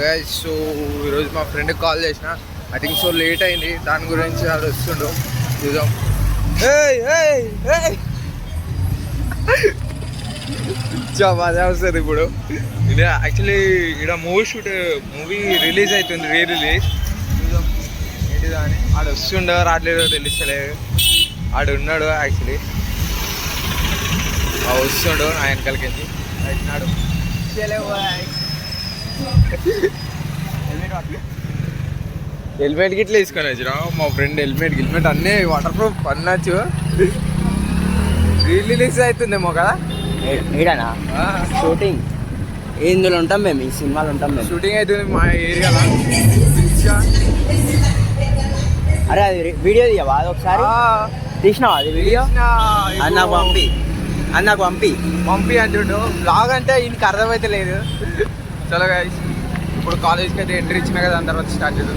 Guys so ఈరోజు మా ఫ్రెండ్కి కాల్ చేసిన ఐ థింక్ సో లేట్ అయింది దాని గురించి అది వస్తుండు చూద్దాం. బాగా వస్తుంది ఇప్పుడు. ఇది యాక్చువల్లీ ఇక్కడ మూవీ రిలీజ్ అవుతుంది, రిలీజ్ చూద్దాం ఏంటిదా అని. ఆడు వస్తుండో రావట్లేదో తెలుస్తలేదు. ఆడు ఉన్నాడు యాక్చువల్లీ, వస్తుండు నా వెనకాలకి అవుతున్నాడు. హెల్మెట్ గిట్లా తీసుకొని వచ్చినా మా ఫ్రెండ్. హెల్మెట్ అన్నీ వాటర్ ప్రూఫ్ అన్నచ్చు. రిలీజ్ అవుతుందేమో కదా ఈడనా షూటింగ్ ఇందులో ఉంటాం మేము, ఈ సినిమాలో ఉంటాం మేము. షూటింగ్ అవుతుంది మా ఏరియాలో. అరే అది వీడియో తీయవా? అది ఒకసారి తీసినావా అది వీడియో? అన్నకు పంపి అంటుండు. బ్లాగ్ అంటే ఈయనకి అర్థమైతే లేదు. చలో గైస్ ఇప్పుడు కాలేజ్కి అయితే ఎంట్రీ ఇచ్చిన కదా, దాని తర్వాత స్టార్ట్ చేద్దాం.